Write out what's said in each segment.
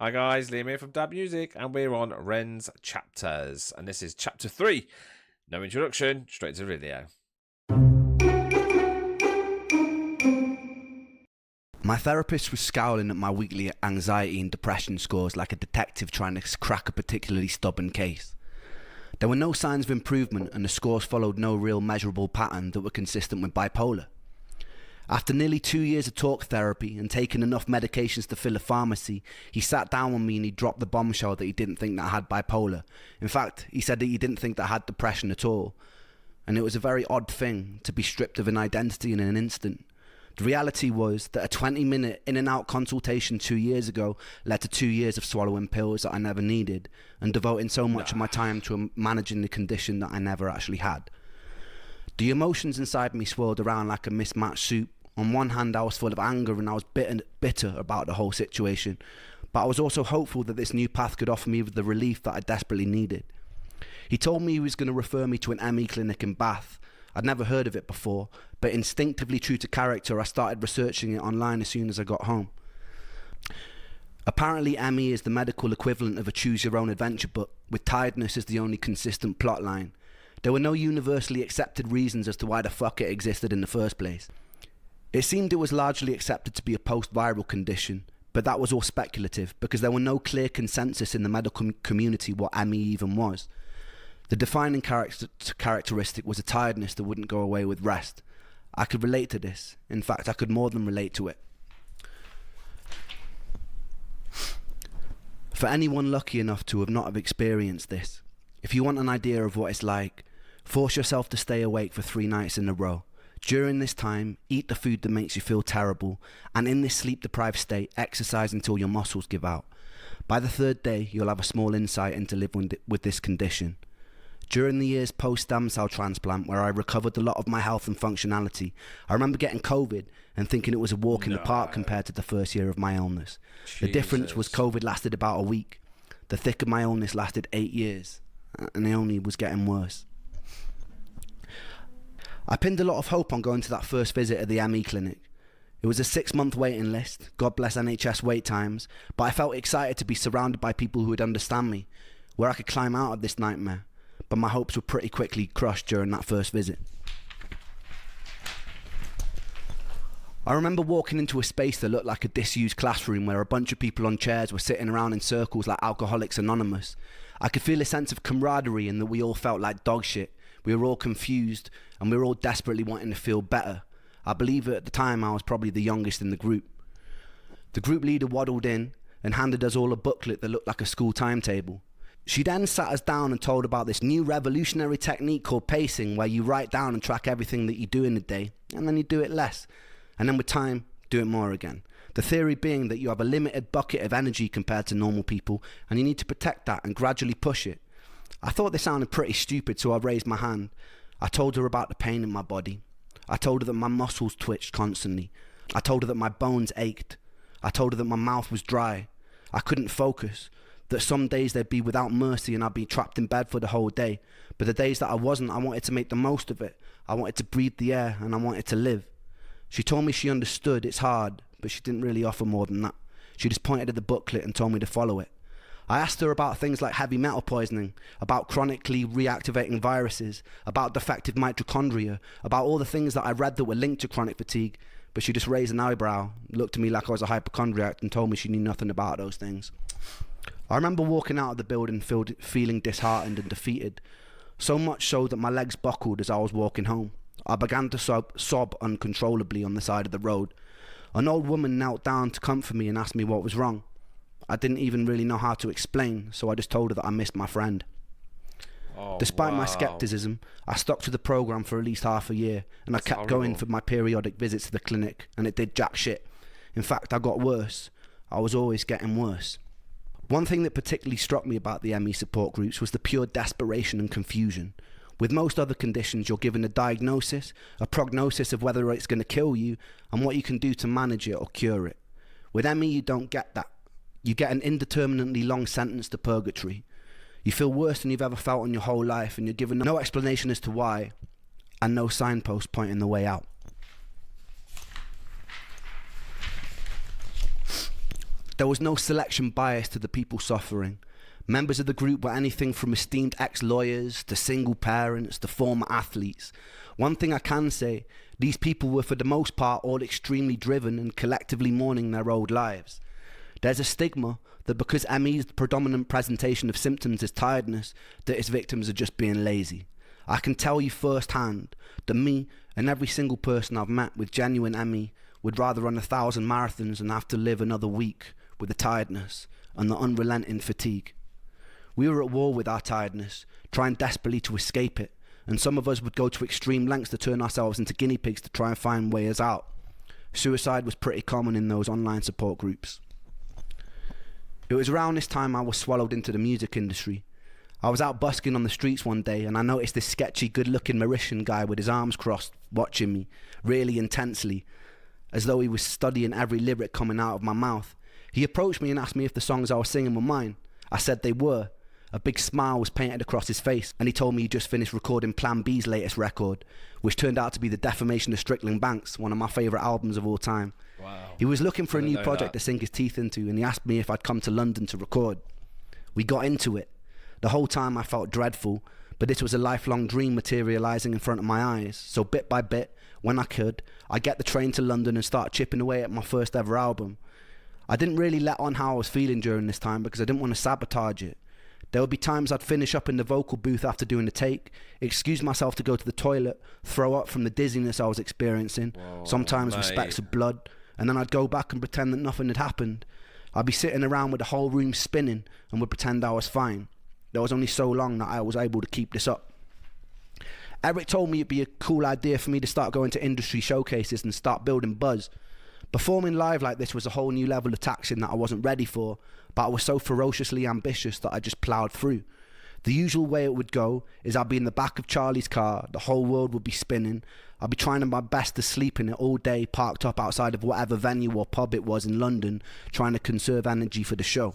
Hi guys, Liam here from Dab Music, and we're on Ren's Chapters, and this is Chapter 3. No introduction, straight to the video. My therapist was scowling at my weekly anxiety and depression scores like a detective trying to crack a particularly stubborn case. There were no signs of improvement, and the scores followed no real measurable pattern that were consistent with bipolar. After nearly 2 years of talk therapy and taking enough medications to fill a pharmacy, he sat down with me and he dropped the bombshell that he didn't think that I had bipolar. In fact, he said that he didn't think that I had depression at all. And it was a very odd thing to be stripped of an identity in an instant. The reality was that a 20-minute in-and-out consultation 2 years ago led to 2 years of swallowing pills that I never needed and devoting so much of my time to managing the condition that I never actually had. The emotions inside me swirled around like a mismatched soup. On one hand, I was full of anger and I was bitter about the whole situation, but I was also hopeful that this new path could offer me the relief that I desperately needed. He told me he was going to refer me to an ME clinic in Bath. I'd never heard of it before, but instinctively true to character, I started researching it online as soon as I got home. Apparently, ME is the medical equivalent of a choose-your-own-adventure book, with tiredness as the only consistent plotline. There were no universally accepted reasons as to why the fuck it existed in the first place. It seemed it was largely accepted to be a post-viral condition, but that was all speculative because there were no clear consensus in the medical community what ME even was. The defining characteristic was a tiredness that wouldn't go away with rest. I could relate to this. In fact, I could more than relate to it. For anyone lucky enough to not have experienced this, if you want an idea of what it's like, force yourself to stay awake for 3 nights in a row. During this time, eat the food that makes you feel terrible, and in this sleep-deprived state, exercise until your muscles give out. By the 3rd day, you'll have a small insight into living with this condition. During the years post-stem cell transplant, where I recovered a lot of my health and functionality, I remember getting COVID and thinking it was a walk in the park compared to the first year of my illness. Jesus. The difference was COVID lasted about a week. The thick of my illness lasted 8 years, and it only was getting worse. I pinned a lot of hope on going to that first visit at the ME clinic. It was a 6-month waiting list, God bless NHS wait times, but I felt excited to be surrounded by people who would understand me, where I could climb out of this nightmare, but my hopes were pretty quickly crushed during that first visit. I remember walking into a space that looked like a disused classroom where a bunch of people on chairs were sitting around in circles like Alcoholics Anonymous. I could feel a sense of camaraderie and that we all felt like dog shit. We were all confused and we were all desperately wanting to feel better. I believe at the time I was probably the youngest in the group. The group leader waddled in and handed us all a booklet that looked like a school timetable. She then sat us down and told about this new revolutionary technique called pacing, where you write down and track everything that you do in a day, and then you do it less. And then with time, do it more again. The theory being that you have a limited bucket of energy compared to normal people, and you need to protect that and gradually push it. I thought this sounded pretty stupid, so I raised my hand. I told her about the pain in my body. I told her that my muscles twitched constantly. I told her that my bones ached. I told her that my mouth was dry. I couldn't focus. That some days they'd be without mercy and I'd be trapped in bed for the whole day. But the days that I wasn't, I wanted to make the most of it. I wanted to breathe the air and I wanted to live. She told me she understood it's hard, but she didn't really offer more than that. She just pointed at the booklet and told me to follow it. I asked her about things like heavy metal poisoning, about chronically reactivating viruses, about defective mitochondria, about all the things that I read that were linked to chronic fatigue, but she just raised an eyebrow, looked at me like I was a hypochondriac and told me she knew nothing about those things. I remember walking out of the building feeling disheartened and defeated, so much so that my legs buckled as I was walking home. I began to sob uncontrollably on the side of the road. An old woman knelt down to comfort me and asked me what was wrong. I didn't even really know how to explain, so I just told her that I missed my friend. Despite my skepticism, I stuck to the program for at least half a year, and I kept going for my periodic visits to the clinic, and it did jack shit. In fact, I got worse. I was always getting worse. One thing that particularly struck me about the ME support groups was the pure desperation and confusion. With most other conditions, you're given a diagnosis, a prognosis of whether it's going to kill you, and what you can do to manage it or cure it. With ME, you don't get that. You get an indeterminately long sentence to purgatory. You feel worse than you've ever felt in your whole life, and you're given no explanation as to why, and no signpost pointing the way out. There was no selection bias to the people suffering. Members of the group were anything from esteemed ex-lawyers to single parents to former athletes. One thing I can say, these people were for the most part all extremely driven and collectively mourning their old lives. There's a stigma that because ME's predominant presentation of symptoms is tiredness, that its victims are just being lazy. I can tell you firsthand that me and every single person I've met with genuine ME would rather run 1,000 marathons than have to live another week with the tiredness and the unrelenting fatigue. We were at war with our tiredness, trying desperately to escape it, and some of us would go to extreme lengths to turn ourselves into guinea pigs to try and find ways out. Suicide was pretty common in those online support groups. It was around this time I was swallowed into the music industry. I was out busking on the streets one day and I noticed this sketchy, good-looking Mauritian guy with his arms crossed watching me, really intensely, as though he was studying every lyric coming out of my mouth. He approached me and asked me if the songs I was singing were mine. I said they were. A big smile was painted across his face, and he told me he just finished recording Plan B's latest record, which turned out to be The Defamation of Strickland Banks, one of my favourite albums of all time. Wow. He was looking for a new project to sink his teeth into, and he asked me if I'd come to London to record. We got into it. The whole time I felt dreadful, but this was a lifelong dream materialising in front of my eyes, so bit by bit, when I could, I'd get the train to London and start chipping away at my first ever album. I didn't really let on how I was feeling during this time because I didn't want to sabotage it. There would be times I'd finish up in the vocal booth after doing the take, excuse myself to go to the toilet, throw up from the dizziness I was experiencing, sometimes with specks of blood, and then I'd go back and pretend that nothing had happened. I'd be sitting around with the whole room spinning and would pretend I was fine. There was only so long that I was able to keep this up. Eric told me it'd be a cool idea for me to start going to industry showcases and start building buzz. Performing live like this was a whole new level of taxing that I wasn't ready for, but I was so ferociously ambitious that I just ploughed through. The usual way it would go is I'd be in the back of Charlie's car, the whole world would be spinning, I'd be trying my best to sleep in it all day, parked up outside of whatever venue or pub it was in London, trying to conserve energy for the show.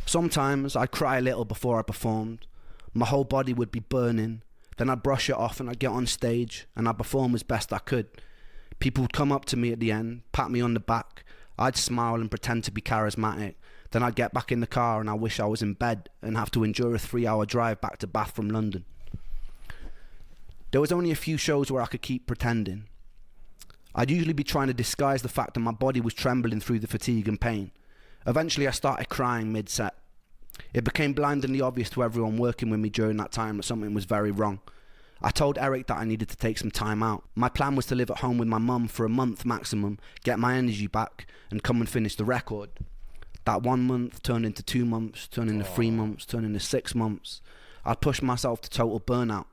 Sometimes I'd cry a little before I performed. My whole body would be burning. Then I'd brush it off and I'd get on stage and I'd perform as best I could. People would come up to me at the end, pat me on the back. I'd smile and pretend to be charismatic. Then I'd get back in the car and I wish I was in bed and have to endure a 3-hour drive back to Bath from London. There was only a few shows where I could keep pretending. I'd usually be trying to disguise the fact that my body was trembling through the fatigue and pain. Eventually I started crying mid-set. It became blindingly obvious to everyone working with me during that time that something was very wrong. I told Eric that I needed to take some time out. My plan was to live at home with my mum for a month maximum, get my energy back, and come and finish the record. That 1 month turned into 2 months, turned into 3 months, turned into 6 months. I'd pushed myself to total burnout.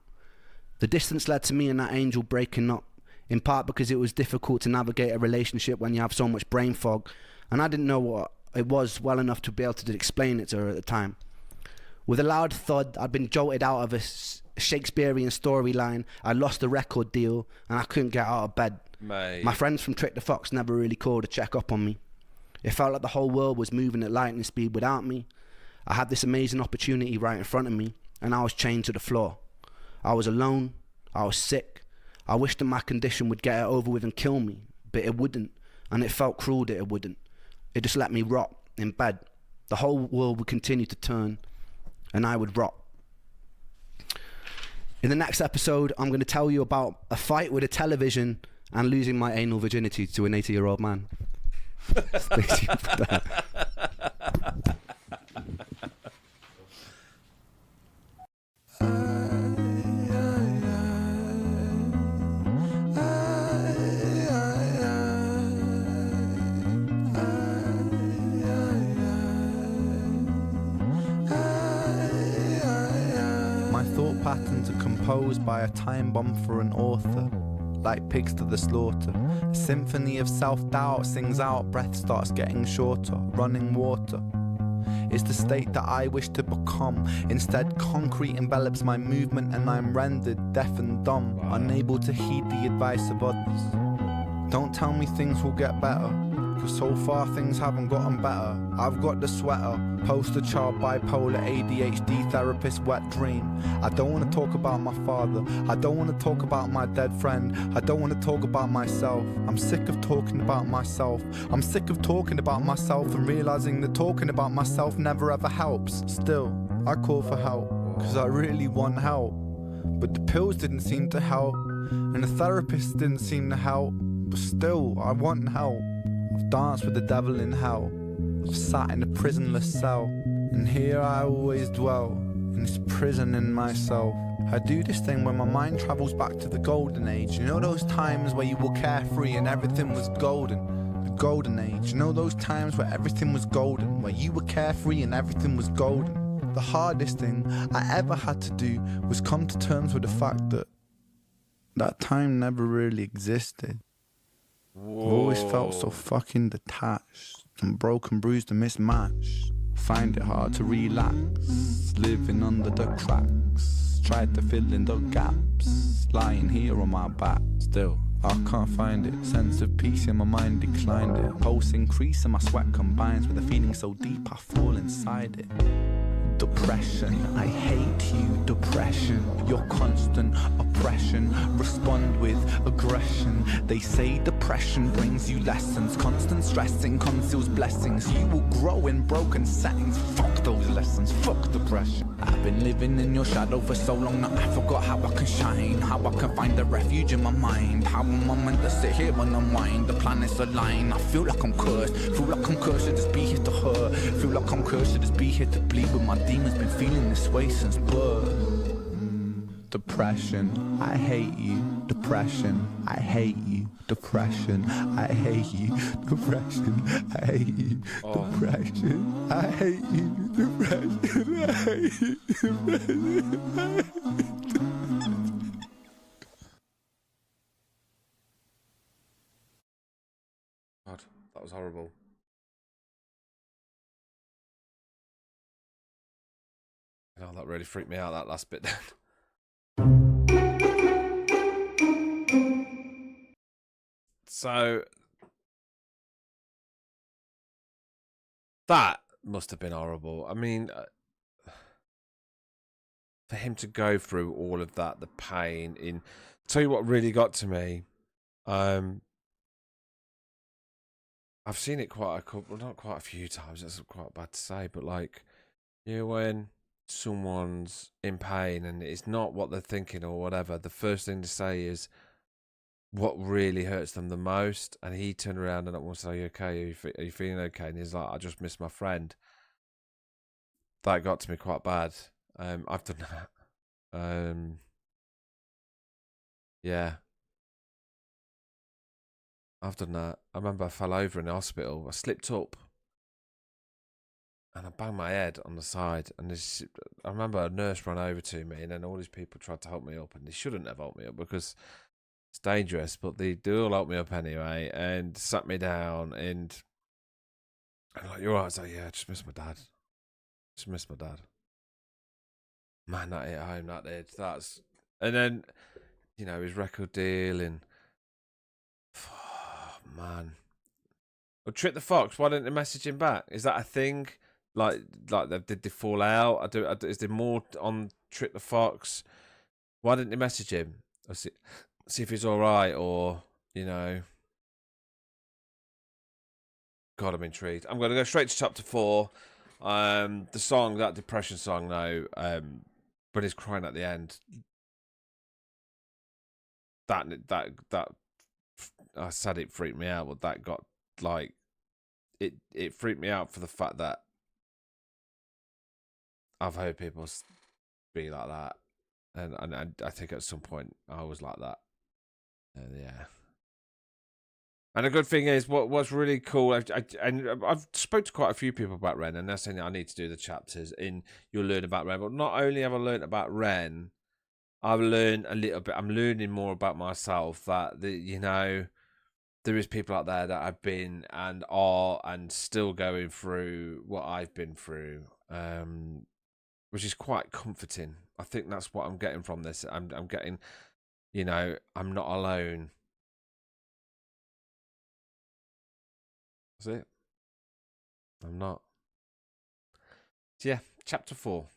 The distance led to me and that angel breaking up, in part because it was difficult to navigate a relationship when you have so much brain fog, and I didn't know what it was well enough to be able to explain it to her at the time. With a loud thud, I'd been jolted out of a Shakespearean storyline. I lost the record deal and I couldn't get out of bed. Mate. My friends from Trick the Fox never really called to check up on me. It felt like the whole world was moving at lightning speed without me. I had this amazing opportunity right in front of me and I was chained to the floor. I was alone. I was sick. I wished that my condition would get it over with and kill me, but it wouldn't, and it felt cruel that it wouldn't. It just let me rot in bed. The whole world would continue to turn and I would rot. In the next episode, I'm going to tell you about a fight with a television and losing my anal virginity to an 80-year-old man. Stay tuned for that. Patterns are composed by a time bomb for an author, like pigs to the slaughter. A symphony of self-doubt sings out, breath starts getting shorter. Running water is the state that I wish to become. Instead, concrete envelops my movement and I'm rendered deaf and dumb, unable to heed the advice of others. Don't tell me things will get better, cause so far things haven't gotten better. I've got the sweater, poster child, bipolar, ADHD, therapist, wet dream. I don't wanna talk about my father, I don't wanna talk about my dead friend, I don't wanna talk about myself. I'm sick of talking about myself, I'm sick of talking about myself and realizing that talking about myself never ever helps. Still, I call for help, cause I really want help. But the pills didn't seem to help, and the therapist didn't seem to help. But still, I want help. I've danced with the devil in hell, I've sat in a prisonless cell, and here I always dwell, in this prison in myself. I do this thing where my mind travels back to the golden age. You know those times where you were carefree and everything was golden? The golden age. You know those times where everything was golden, where you were carefree and everything was golden? The hardest thing I ever had to do was come to terms with the fact that that time never really existed. Whoa. I've always felt so fucking detached and broken, bruised and mismatched. Find it hard to relax, living under the cracks. Tried to fill in the gaps, lying here on my back. Still, I can't find it. Sense of peace in my mind declined it. Pulse increase and my sweat combines with a feeling so deep I fall inside it. Depression, I hate you, depression. Your constant oppression, respond with aggression. They say depression brings you lessons. Constant stressing conceals blessings. You will grow in broken settings. Fuck those lessons, fuck depression. I've been living in your shadow for so long that I forgot how I can shine, how I can find a refuge in my mind. How am I meant to sit here and unwind? The planets align. I feel like I'm cursed, feel like I'm cursed to just be here to hurt. Feel like I'm cursed to just be here to bleed with my demons. Been feeling this way since birth. Depression, I hate you. Depression, I hate you. Depression, I hate you. Depression, I hate you. Depression, I hate you. Depression, I hate you. Depression, I hate you. God, that was horrible. Oh, that really freaked me out, that last bit. So that must have been horrible. I mean, for him to go through all of that, the pain in... Tell you what really got to me. I've seen it quite a couple, not quite a few times, that's quite bad to say, but like, you know, when someone's in pain and it's not what they're thinking or whatever, the first thing to say is what really hurts them the most. And he turned around and I want to say, "Are you okay? Are you feeling okay?" And he's like, "I just missed my friend." That got to me quite bad. I've done that. Yeah, I've done that. I remember I fell over in the hospital. I slipped up and I banged my head on the side. And I remember a nurse ran over to me, and then all these people tried to help me up, and they shouldn't have helped me up because it's dangerous, but they do all help me up anyway and sat me down. And I'm like, "You're right." I was like, "Yeah, I just miss my dad. Just miss my dad." Man, that hit home, that did. And then, you know, his record deal and, oh, man. Well, Trick the Fox, why didn't they message him back? Is that a thing? Like did they fall out? Is there more on Trick the Fox? Why didn't they message him? Or see if he's all right, or, you know. God, I'm intrigued. I'm going to go straight to chapter 4. The song, that depression song, though, but he's crying at the end. That I said it freaked me out, but that got like it freaked me out for the fact that I've heard people be like that, and I think at some point I was like that, and yeah. And the good thing is, what's really cool, I've spoke to quite a few people about Ren, and they're saying that I need to do the chapters, and you'll learn about Ren. But not only have I learned about Ren, I've learned a little bit. I'm learning more about myself. That you know, there is people out there that have been and are and still going through what I've been through, which is quite comforting. I think that's what I'm getting from this. I'm getting, you know, I'm not alone. That's it. I'm not. So yeah, chapter 4.